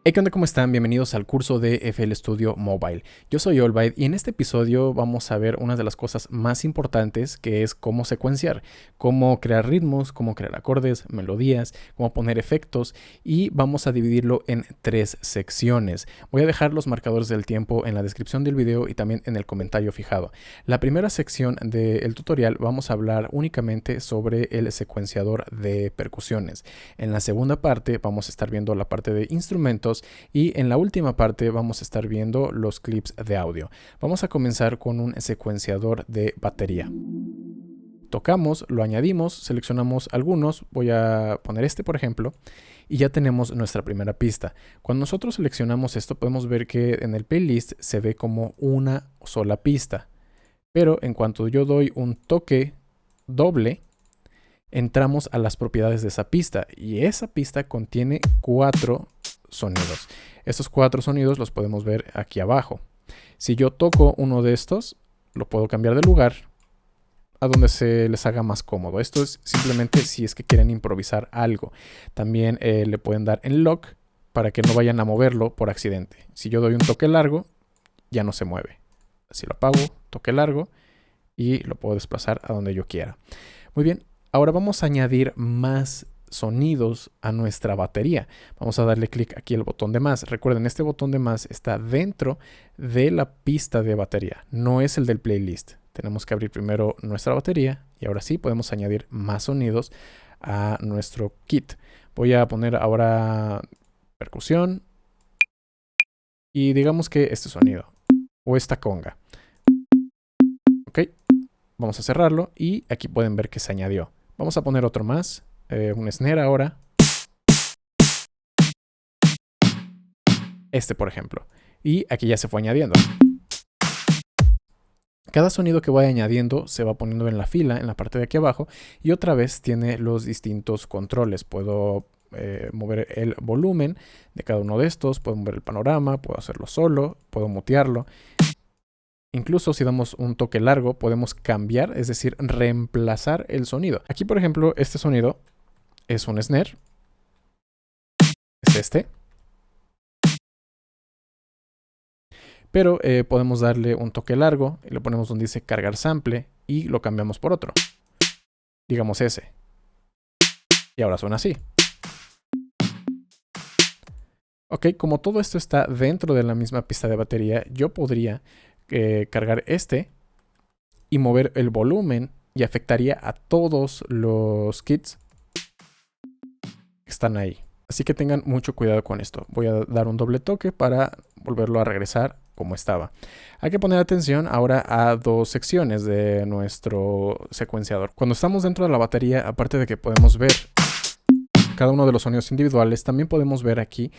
Hey, ¿qué onda? ¿Cómo están? Bienvenidos al curso de FL Studio Mobile. Yo soy Olbaid y en este episodio vamos a ver una de las cosas más importantes, que es cómo secuenciar, cómo crear ritmos, cómo crear acordes, melodías, cómo poner efectos, y vamos a dividirlo en 3 secciones. Voy a dejar los marcadores del tiempo en la descripción del video y también en el comentario fijado. La primera sección del tutorial vamos a hablar únicamente sobre el secuenciador de percusiones. En la segunda parte vamos a estar viendo la parte de instrumentos y en la última parte vamos a estar viendo los clips de audio. Vamos a comenzar con un secuenciador de batería. Tocamos, lo añadimos, seleccionamos algunos, voy a poner este por ejemplo, y ya tenemos nuestra primera pista. Cuando nosotros seleccionamos esto podemos ver que en el playlist se ve como una sola pista, pero en cuanto yo doy un toque doble, entramos a las propiedades de esa pista y esa pista contiene 4 sonidos. Estos 4 sonidos los podemos ver aquí abajo. Si yo toco uno de estos, lo puedo cambiar de lugar a donde se les haga más cómodo. Esto es simplemente si es que quieren improvisar algo. También le pueden dar en lock para que no vayan a moverlo por accidente. Si yo doy un toque largo, ya no se mueve. Si lo apago, toque largo y lo puedo desplazar a donde yo quiera. Muy bien, ahora vamos a añadir más sonidos a nuestra batería. Vamos a darle clic aquí al botón de más. Recuerden, este botón de más está dentro de la pista de batería, no es el del playlist. Tenemos que abrir primero nuestra batería y ahora sí podemos añadir más sonidos a nuestro kit. Voy a poner ahora percusión y digamos que este sonido o esta conga. Ok, vamos a cerrarlo y aquí pueden ver que se añadió. Vamos a poner otro más. Un snare ahora. Este, por ejemplo. Y aquí ya se fue añadiendo. Cada sonido que vaya añadiendo se va poniendo en la fila, en la parte de aquí abajo. Y otra vez tiene los distintos controles. Puedo mover el volumen de cada uno de estos. Puedo mover el panorama. Puedo hacerlo solo. Puedo mutearlo. Incluso si damos un toque largo, podemos cambiar, es decir, reemplazar el sonido. Aquí, por ejemplo, este sonido es un snare. Es este. Pero podemos darle un toque largo y le ponemos donde dice cargar sample y lo cambiamos por otro. Digamos ese. Y ahora suena así. Ok, como todo esto está dentro de la misma pista de batería, yo podría cargar este y mover el volumen y afectaría a todos los kits que están ahí. Así que tengan mucho cuidado con esto. Voy a dar un doble toque para volverlo a regresar como estaba. Hay que poner atención ahora a 2 secciones de nuestro secuenciador. Cuando estamos dentro de la batería, aparte de que podemos ver cada uno de los sonidos individuales, también podemos ver aquí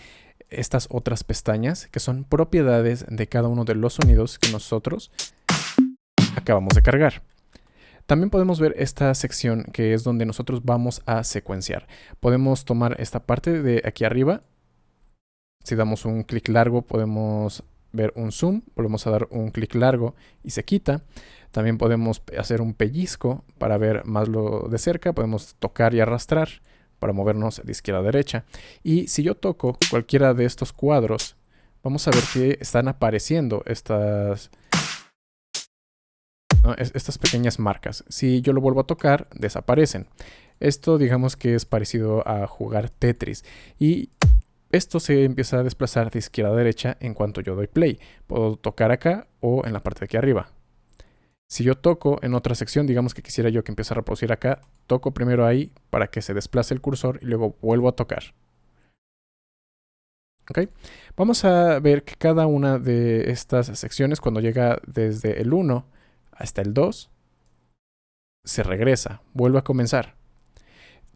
estas otras pestañas que son propiedades de cada uno de los sonidos que nosotros acabamos de cargar. También podemos ver esta sección que es donde nosotros vamos a secuenciar. Podemos tomar esta parte de aquí arriba. Si damos un clic largo podemos ver un zoom. Volvemos a dar un clic largo y se quita. También podemos hacer un pellizco para ver más lo de cerca. Podemos tocar y arrastrar para movernos de izquierda a derecha. Y si yo toco cualquiera de estos cuadros, vamos a ver que están apareciendo estas pequeñas marcas. Si yo lo vuelvo a tocar, desaparecen. Esto digamos que es parecido a jugar Tetris. Y esto se empieza a desplazar de izquierda a derecha en cuanto yo doy play. Puedo tocar acá o en la parte de aquí arriba. Si yo toco en otra sección, digamos que quisiera yo que empiece a reproducir acá, toco primero ahí para que se desplace el cursor y luego vuelvo a tocar. ¿Ok? Vamos a ver que cada una de estas secciones, cuando llega desde el 1 hasta el 2, se regresa, vuelve a comenzar.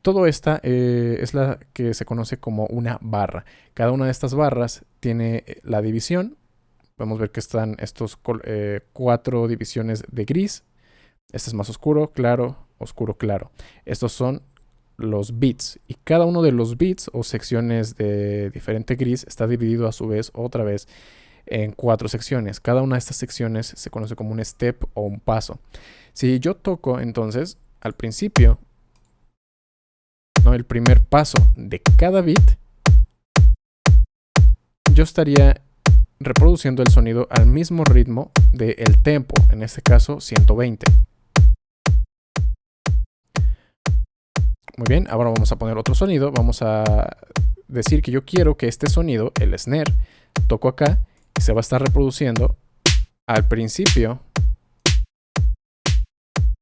Todo esta es la que se conoce como una barra. Cada una de estas barras tiene la división. Podemos ver que están estos 4 divisiones de gris. Este es más oscuro, claro, oscuro, claro. Estos son los bits. Y cada uno de los bits o secciones de diferente gris está dividido a su vez otra vez en 4 secciones. Cada una de estas secciones se conoce como un step o un paso. Si yo toco entonces al principio, ¿no?, el primer paso de cada bit, yo estaría reproduciendo el sonido al mismo ritmo del tempo, en este caso 120. Muy bien, ahora vamos a poner otro sonido. Vamos a decir que yo quiero que este sonido, el snare, toco acá y se va a estar reproduciendo al principio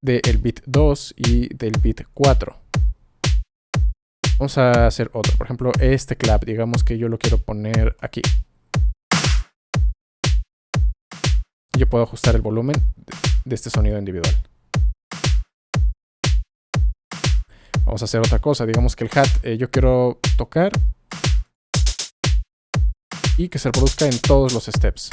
del bit 2 y del bit 4. Vamos a hacer otro. Por ejemplo, este clap, digamos que yo lo quiero poner aquí. Yo puedo ajustar el volumen de este sonido individual. Vamos a hacer otra cosa. Digamos que el hat yo quiero tocar y que se reproduzca en todos los steps.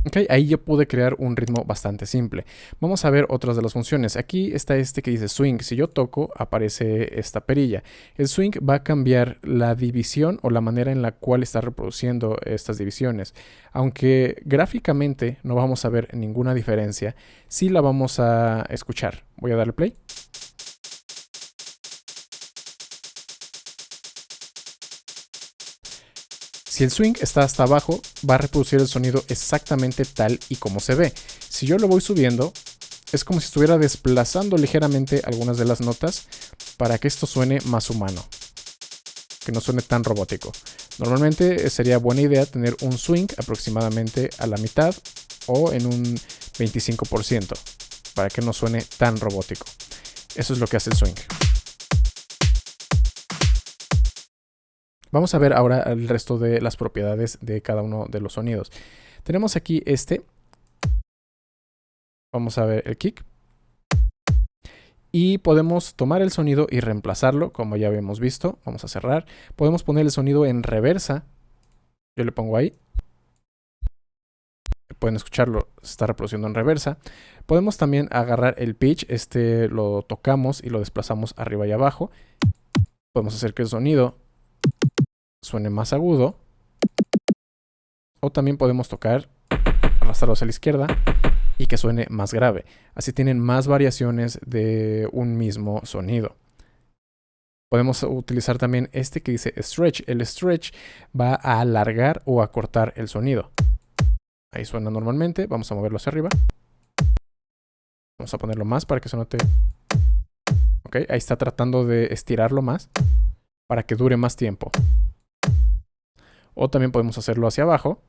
Ok, ahí yo pude crear un ritmo bastante simple. Vamos a ver otras de las funciones. Aquí está este que dice swing. Si yo toco, aparece esta perilla. El swing va a cambiar la división o la manera en la cual está reproduciendo estas divisiones. Aunque gráficamente no vamos a ver ninguna diferencia, sí la vamos a escuchar. Voy a darle play. Si el swing está hasta abajo, va a reproducir el sonido exactamente tal y como se ve. Si yo lo voy subiendo, es como si estuviera desplazando ligeramente algunas de las notas para que esto suene más humano, que no suene tan robótico. Normalmente sería buena idea tener un swing aproximadamente a la mitad o en un 25% para que no suene tan robótico. Eso es lo que hace el swing. Vamos a ver ahora el resto de las propiedades de cada uno de los sonidos. Tenemos aquí este. Vamos a ver el kick. Y podemos tomar el sonido y reemplazarlo, como ya habíamos visto. Vamos a cerrar. Podemos poner el sonido en reversa. Yo le pongo ahí. Pueden escucharlo, se está reproduciendo en reversa. Podemos también agarrar el pitch. Este lo tocamos y lo desplazamos arriba y abajo. Podemos hacer que el sonido suene más agudo, o también podemos tocar, arrastrarlo hacia la izquierda y que suene más grave. Así tienen más variaciones de un mismo sonido. Podemos utilizar también este que dice stretch. El stretch va a alargar o acortar el sonido. Ahí suena normalmente. Vamos a moverlo hacia arriba. Vamos a ponerlo más para que se note. Ok, ahí está tratando de estirarlo más para que dure más tiempo. O también podemos hacerlo hacia abajo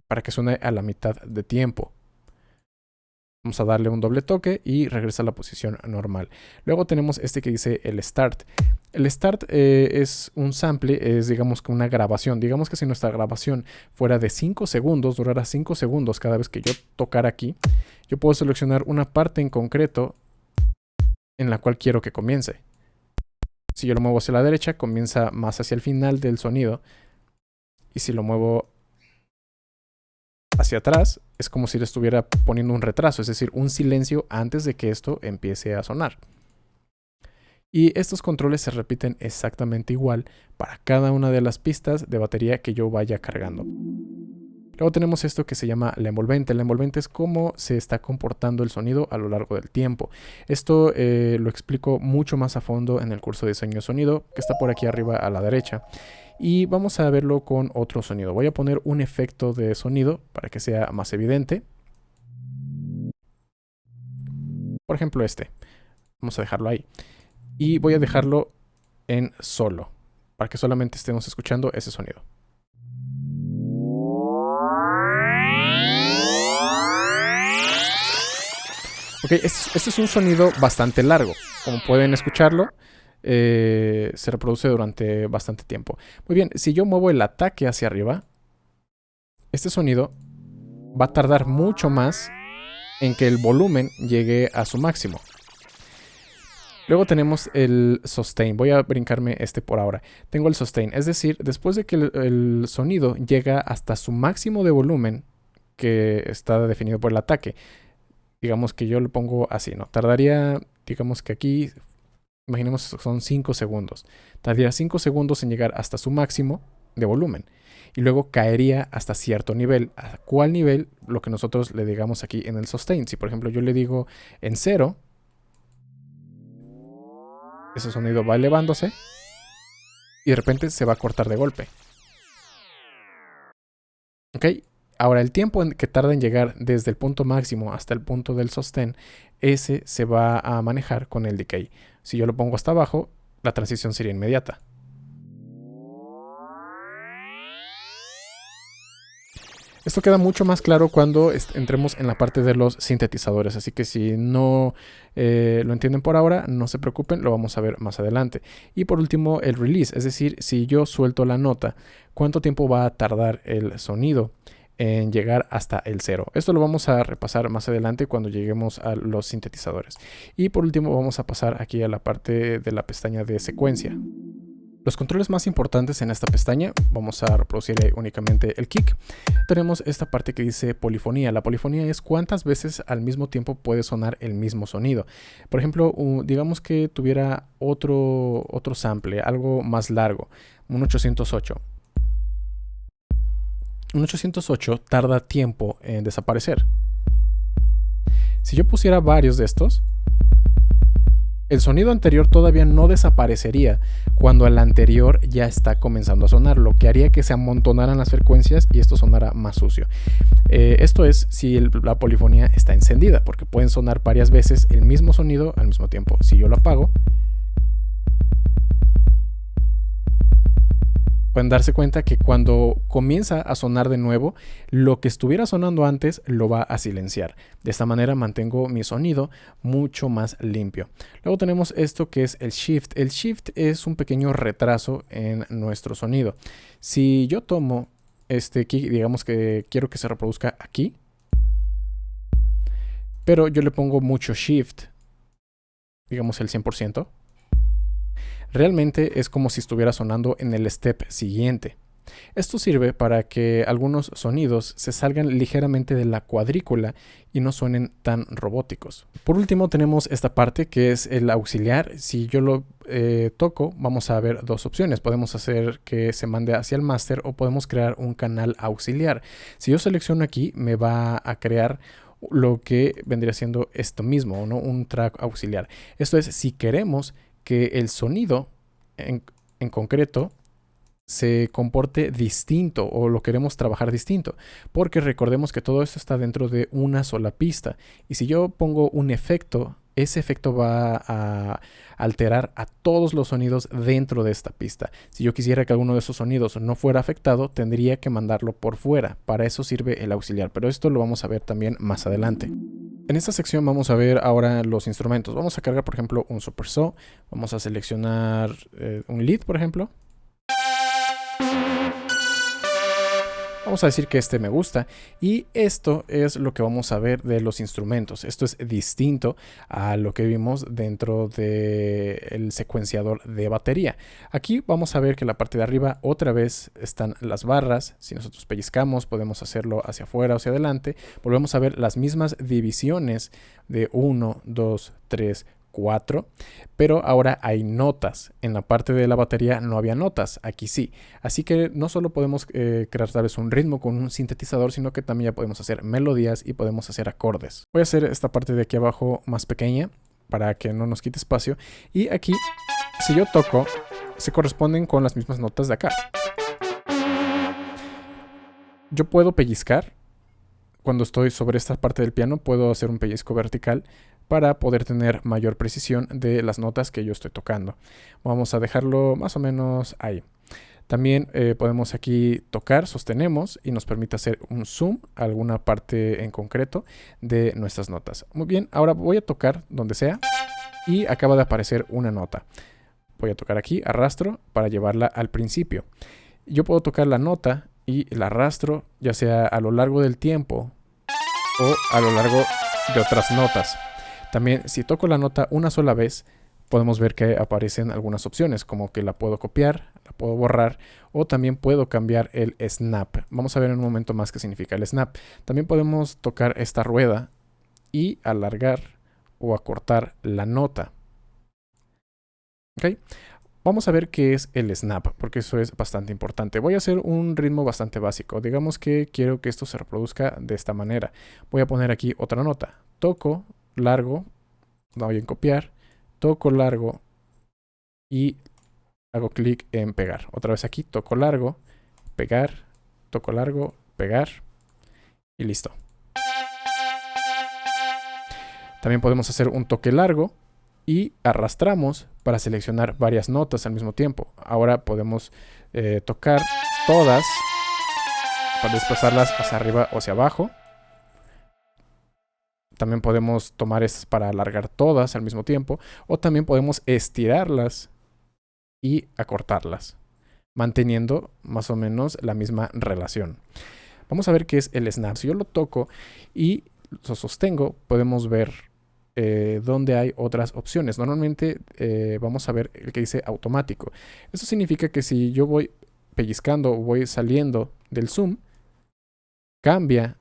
para que suene a la mitad de tiempo. Vamos a darle un doble toque y regresa a la posición normal. Luego tenemos este que dice el start. El start es un sample, es digamos que una grabación. Digamos que si nuestra grabación fuera de 5 segundos, durara 5 segundos cada vez que yo tocara aquí, yo puedo seleccionar una parte en concreto en la cual quiero que comience. Si yo lo muevo hacia la derecha, comienza más hacia el final del sonido. Y si lo muevo hacia atrás, es como si le estuviera poniendo un retraso, es decir, un silencio antes de que esto empiece a sonar. Y estos controles se repiten exactamente igual para cada una de las pistas de batería que yo vaya cargando. Luego tenemos esto que se llama la envolvente. La envolvente es cómo se está comportando el sonido a lo largo del tiempo. Esto lo explico mucho más a fondo en el curso de diseño de sonido, que está por aquí arriba a la derecha. Y vamos a verlo con otro sonido. Voy a poner un efecto de sonido para que sea más evidente. Por ejemplo este. Vamos a dejarlo ahí. Y voy a dejarlo en solo, para que solamente estemos escuchando ese sonido. Ok, este es un sonido bastante largo. Como pueden escucharlo, se reproduce durante bastante tiempo. Muy bien, si yo muevo el ataque hacia arriba, este sonido va a tardar mucho más en que el volumen llegue a su máximo. Luego tenemos el sustain. Voy a brincarme este por ahora. Tengo el sustain, es decir, después de que el sonido llega hasta su máximo de volumen que está definido por el ataque. Digamos que yo lo pongo así, ¿no? Tardaría, digamos que aquí, imaginemos que son 5 segundos. Tardaría 5 segundos en llegar hasta su máximo de volumen. y luego caería hasta cierto nivel. ¿A cuál nivel? Lo que nosotros le digamos aquí en el sustain. Si por ejemplo yo le digo en 0, ese sonido va elevándose y de repente se va a cortar de golpe. ¿Ok? Ahora el tiempo que tarda en llegar desde el punto máximo hasta el punto del sostén, ese se va a manejar con el decay. Si yo lo pongo hasta abajo, la transición sería inmediata. Esto queda mucho más claro cuando entremos en la parte de los sintetizadores, así que si no lo entienden por ahora, no se preocupen, lo vamos a ver más adelante. Y por último, el release, es decir, si yo suelto la nota, ¿cuánto tiempo va a tardar el sonido en llegar hasta el 0? Esto lo vamos a repasar más adelante cuando lleguemos a los sintetizadores. Y por último vamos a pasar aquí a la parte de la pestaña de secuencia. Los controles más importantes en esta pestaña, vamos a reproducir únicamente el kick. Tenemos esta parte que dice polifonía. La polifonía es cuántas veces al mismo tiempo puede sonar el mismo sonido. Por ejemplo, digamos que tuviera otro sample, algo más largo, un 808. Un 808 tarda tiempo en desaparecer. Si yo pusiera varios de estos, el sonido anterior todavía no desaparecería cuando el anterior ya está comenzando a sonar, lo que haría que se amontonaran las frecuencias y esto sonara más sucio. Esto es si la polifonía está encendida, porque pueden sonar varias veces el mismo sonido al mismo tiempo. Si yo lo apago, pueden darse cuenta que cuando comienza a sonar de nuevo, lo que estuviera sonando antes lo va a silenciar. De esta manera mantengo mi sonido mucho más limpio. Luego tenemos esto que es el shift. El shift es un pequeño retraso en nuestro sonido. Si yo tomo este kick, digamos que quiero que se reproduzca aquí, pero yo le pongo mucho shift, digamos el 100%. Realmente es como si estuviera sonando en el step siguiente. Esto sirve para que algunos sonidos se salgan ligeramente de la cuadrícula y no suenen tan robóticos. Por último tenemos esta parte que es el auxiliar. Si yo lo toco, vamos a ver dos opciones. Podemos hacer que se mande hacia el máster o podemos crear un canal auxiliar. Si yo selecciono aquí, me va a crear lo que vendría siendo esto mismo, ¿no? Un track auxiliar. Esto es si queremos que el sonido en concreto se comporte distinto o lo queremos trabajar distinto, porque recordemos que todo esto está dentro de una sola pista y si yo pongo un efecto, ese efecto va a alterar a todos los sonidos dentro de esta pista. Si yo quisiera que alguno de esos sonidos no fuera afectado, tendría que mandarlo por fuera. Para eso sirve el auxiliar, pero esto lo vamos a ver también más adelante. En esta sección vamos a ver ahora los instrumentos. Vamos a cargar, por ejemplo, un Super Saw. Vamos a seleccionar un lead, por ejemplo. Vamos a decir que este me gusta y esto es lo que vamos a ver de los instrumentos. Esto es distinto a lo que vimos dentro del secuenciador de batería. Aquí vamos a ver que en la parte de arriba otra vez están las barras. Si nosotros pellizcamos podemos hacerlo hacia afuera o hacia adelante. Volvemos a ver las mismas divisiones de 1, 2, 3, 4, pero ahora hay notas. En la parte de la batería no había notas, aquí sí. Así que no solo podemos crear tal vez un ritmo con un sintetizador, sino que también ya podemos hacer melodías y podemos hacer acordes. Voy a hacer esta parte de aquí abajo más pequeña para que no nos quite espacio. Y aquí, si yo toco, se corresponden con las mismas notas de acá. Yo puedo pellizcar. Cuando estoy sobre esta parte del piano, puedo hacer un pellizco vertical para poder tener mayor precisión de las notas que yo estoy tocando. Vamos a dejarlo más o menos ahí. También podemos aquí tocar, sostenemos y nos permite hacer un zoom a alguna parte en concreto de nuestras notas. Muy bien, ahora voy a tocar donde sea y acaba de aparecer una nota. Voy a tocar aquí, arrastro para llevarla al principio. Yo puedo tocar la nota y la arrastro ya sea a lo largo del tiempo o a lo largo de otras notas. También si toco la nota una sola vez podemos ver que aparecen algunas opciones como que la puedo copiar, la puedo borrar o también puedo cambiar el snap. Vamos a ver en un momento más qué significa el snap. También podemos tocar esta rueda y alargar o acortar la nota. ¿Okay? Vamos a ver qué es el snap, porque eso es bastante importante. Voy a hacer un ritmo bastante básico. Digamos que quiero que esto se reproduzca de esta manera. Voy a poner aquí otra nota. Toco, largo, doy en copiar, toco largo y hago clic en pegar. Otra vez aquí, toco largo, pegar, toco largo, pegar y listo. También podemos hacer un toque largo y arrastramos para seleccionar varias notas al mismo tiempo. Ahora podemos tocar todas para desplazarlas hacia arriba o hacia abajo. También podemos tomar estas para alargar todas al mismo tiempo. O también podemos estirarlas y acortarlas, manteniendo más o menos la misma relación. Vamos a ver qué es el snap. Si yo lo toco y lo sostengo, podemos ver donde hay otras opciones. Normalmente vamos a ver el que dice automático. Eso significa que si yo voy pellizcando o voy saliendo del zoom, cambia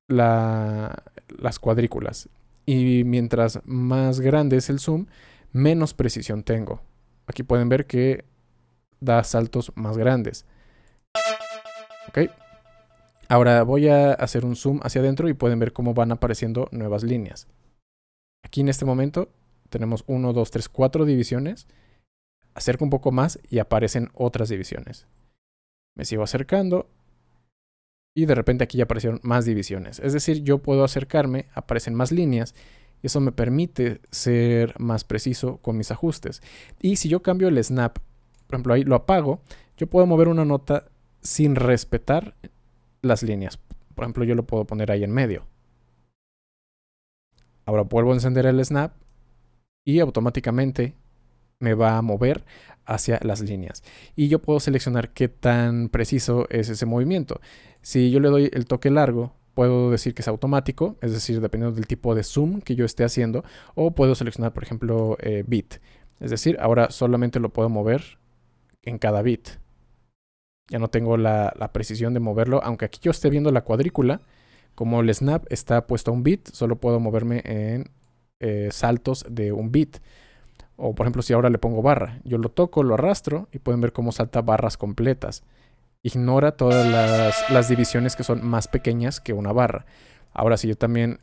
las cuadrículas. Y mientras más grande es el zoom, menos precisión tengo. Aquí pueden ver que da saltos más grandes. Ok. Ahora voy a hacer un zoom hacia adentro y pueden ver cómo van apareciendo nuevas líneas. Aquí en este momento tenemos 1, 2, 3, 4 divisiones. Acerco un poco más y aparecen otras divisiones. Me sigo acercando y de repente aquí ya aparecieron más divisiones. Es decir, yo puedo acercarme, aparecen más líneas y eso me permite ser más preciso con mis ajustes. Y si yo cambio el snap, por ejemplo ahí lo apago, yo puedo mover una nota sin respetar las líneas. Por ejemplo, yo lo puedo poner ahí en medio. Ahora vuelvo a encender el snap y automáticamente me va a mover hacia las líneas. Y yo puedo seleccionar qué tan preciso es ese movimiento. Si yo le doy el toque largo, puedo decir que es automático, es decir, dependiendo del tipo de zoom que yo esté haciendo, o puedo seleccionar, por ejemplo, bit. Es decir, ahora solamente lo puedo mover en cada bit. Ya no tengo la precisión de moverlo, aunque aquí yo esté viendo la cuadrícula. Como el snap está puesto a un bit, solo puedo moverme en saltos de un bit. O por ejemplo, si ahora le pongo barra, yo lo toco, lo arrastro y pueden ver cómo salta barras completas. Ignora todas las divisiones que son más pequeñas que una barra. Ahora si yo también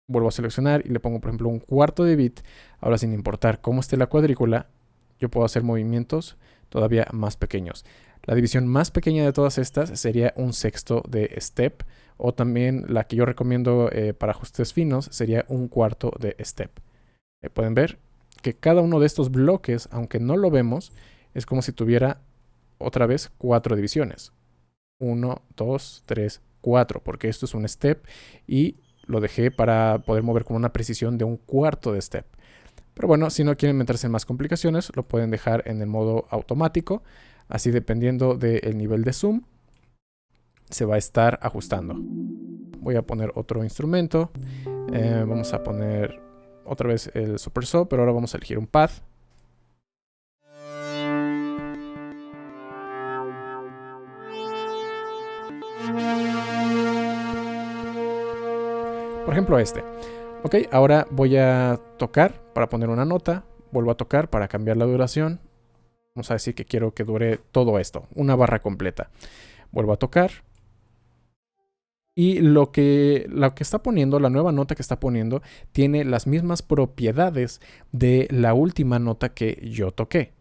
vuelvo a seleccionar y le pongo por ejemplo un cuarto de bit, ahora sin importar cómo esté la cuadrícula, yo puedo hacer movimientos todavía más pequeños. La división más pequeña de todas estas sería un sexto de step, o también la que yo recomiendo para ajustes finos sería un cuarto de step. Pueden ver que cada uno de estos bloques, aunque no lo vemos, es como si tuviera otra vez 4 divisiones. 1, 2, 3, 4, porque esto es un step y lo dejé para poder mover con una precisión de un cuarto de step. Pero bueno, si no quieren meterse en más complicaciones, lo pueden dejar en el modo automático. Así dependiendo del nivel de zoom, se va a estar ajustando. Voy a poner otro instrumento. Vamos a poner otra vez el Super Saw, pero ahora vamos a elegir un pad. Por ejemplo este. Ok, ahora voy a tocar para poner una nota. Vuelvo a tocar para cambiar la duración. Vamos a decir que quiero que dure todo esto, una barra completa. Vuelvo a tocar. Y lo que está poniendo, la nueva nota que está poniendo, tiene las mismas propiedades de la última nota que yo toqué.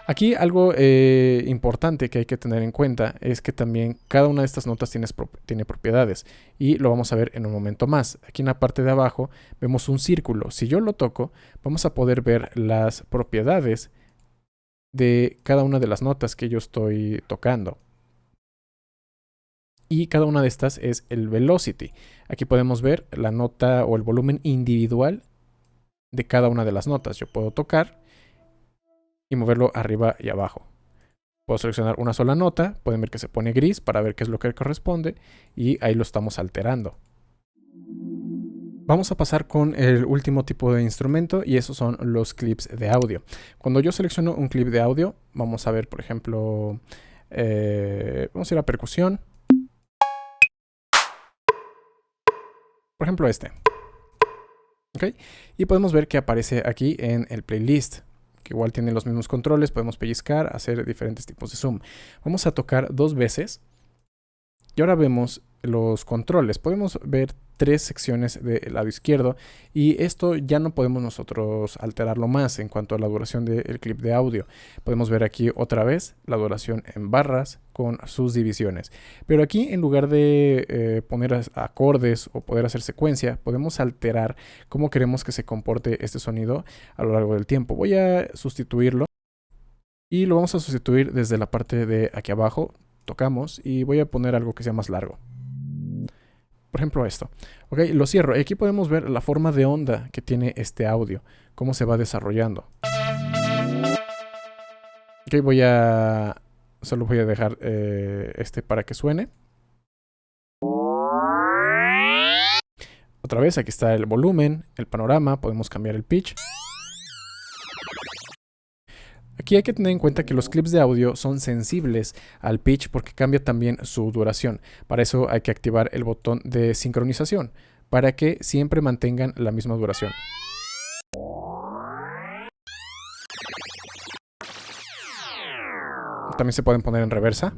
Aquí algo importante que hay que tener en cuenta es que también cada una de estas notas tiene propiedades y lo vamos a ver en un momento más. Aquí en la parte de abajo vemos un círculo. Si yo lo toco, vamos a poder ver las propiedades de cada una de las notas que yo estoy tocando. Y cada una de estas es el velocity. Aquí podemos ver la nota o el volumen individual de cada una de las notas. Yo puedo tocar y moverlo arriba y abajo. Puedo seleccionar una sola nota, pueden ver que se pone gris para ver qué es lo que corresponde y ahí lo estamos alterando. Vamos a pasar con el último tipo de instrumento y esos son los clips de audio. Cuando yo selecciono un clip de audio, vamos a ver por ejemplo, vamos a ir a percusión. Por ejemplo este. ¿Ok? ¿Ok? Y podemos ver que aparece aquí en el playlist, que igual tiene los mismos controles, podemos pellizcar, hacer diferentes tipos de zoom. Vamos a tocar 2 veces y ahora vemos los controles. Podemos ver 3 secciones del lado izquierdo y esto ya no podemos nosotros alterarlo más en cuanto a la duración del clip de audio. Podemos ver aquí otra vez la duración en barras con sus divisiones. Pero aquí en lugar de poner acordes o poder hacer secuencia, podemos alterar cómo queremos que se comporte este sonido a lo largo del tiempo. Voy a sustituirlo y lo vamos a sustituir desde la parte de aquí abajo. Tocamos y voy a poner algo que sea más largo. Por ejemplo esto. Ok, lo cierro. Aquí podemos ver la forma de onda que tiene este audio, cómo se va desarrollando. Ok, solo voy a dejar este para que suene. Otra vez, aquí está el volumen, el panorama, podemos cambiar el pitch. Aquí hay que tener en cuenta que los clips de audio son sensibles al pitch porque cambia también su duración. Para eso hay que activar el botón de sincronización para que siempre mantengan la misma duración. También se pueden poner en reversa.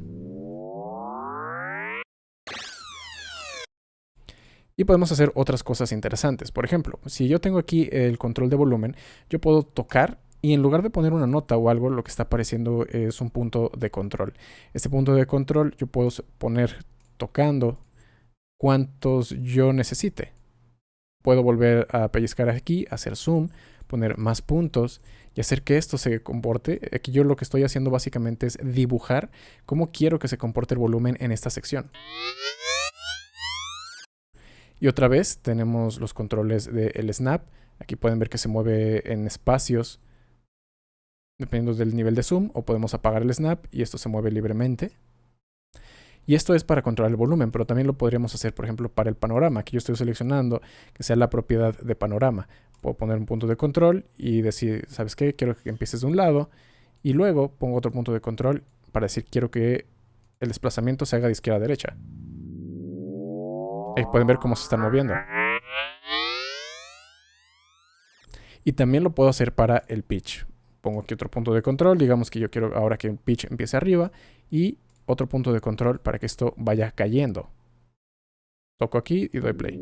Y podemos hacer otras cosas interesantes. Por ejemplo, si yo tengo aquí el control de volumen, yo puedo tocar y en lugar de poner una nota o algo, lo que está apareciendo es un punto de control. Este punto de control yo puedo poner tocando cuantos yo necesite. Puedo volver a pellizcar aquí, hacer zoom, poner más puntos y hacer que esto se comporte. Aquí yo lo que estoy haciendo básicamente es dibujar cómo quiero que se comporte el volumen en esta sección. Y otra vez tenemos los controles del snap. Aquí pueden ver que se mueve en espacios dependiendo del nivel de zoom, o podemos apagar el snap y esto se mueve libremente. Y esto es para controlar el volumen, pero también lo podríamos hacer, por ejemplo, para el panorama. Aquí yo estoy seleccionando que sea la propiedad de panorama. Puedo poner un punto de control y decir, ¿sabes qué? Quiero que empieces de un lado. Y luego pongo otro punto de control para decir, quiero que el desplazamiento se haga de izquierda a derecha. Ahí pueden ver cómo se están moviendo. Y también lo puedo hacer para el pitch. Pongo aquí otro punto de control. Digamos que yo quiero ahora que el pitch empiece arriba. Y otro punto de control para que esto vaya cayendo. Toco aquí y doy play.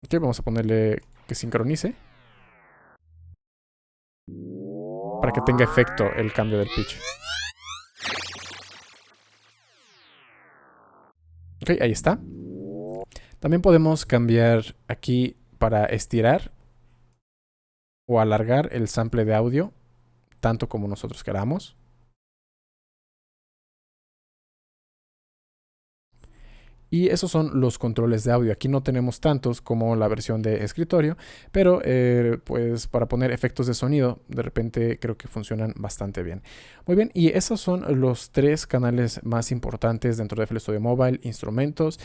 Ok, vamos a ponerle que sincronice. Para que tenga efecto el cambio del pitch. Ok, ahí está. También podemos cambiar aquí para estirar o alargar el sample de audio tanto como nosotros queramos. Y esos son los controles de audio. Aquí no tenemos tantos como la versión de escritorio, pero pues para poner efectos de sonido, de repente creo que funcionan bastante bien. Muy bien, y esos son los 3 canales más importantes dentro de FL Studio Mobile: instrumentos,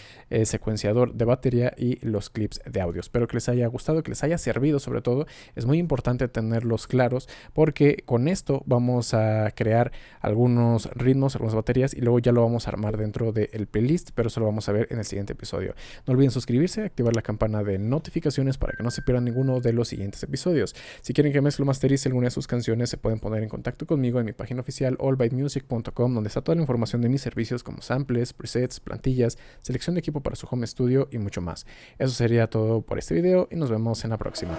secuenciador de batería y los clips de audio. Espero que les haya gustado, que les haya servido sobre todo. Es muy importante tenerlos claros porque con esto vamos a crear algunos ritmos, algunas baterías y luego ya lo vamos a armar dentro del playlist, pero eso lo vamos a ver en el siguiente episodio. No olviden suscribirse, activar la campana de notificaciones para que no se pierdan ninguno de los siguientes episodios. Si quieren que mezclo o masterice alguna de sus canciones, se pueden poner en contacto conmigo en mi página oficial allbytemusic.com, donde está toda la información de mis servicios como samples, presets, plantillas, selección de equipo para su home studio y mucho más. Eso sería todo por este video y nos vemos en la próxima.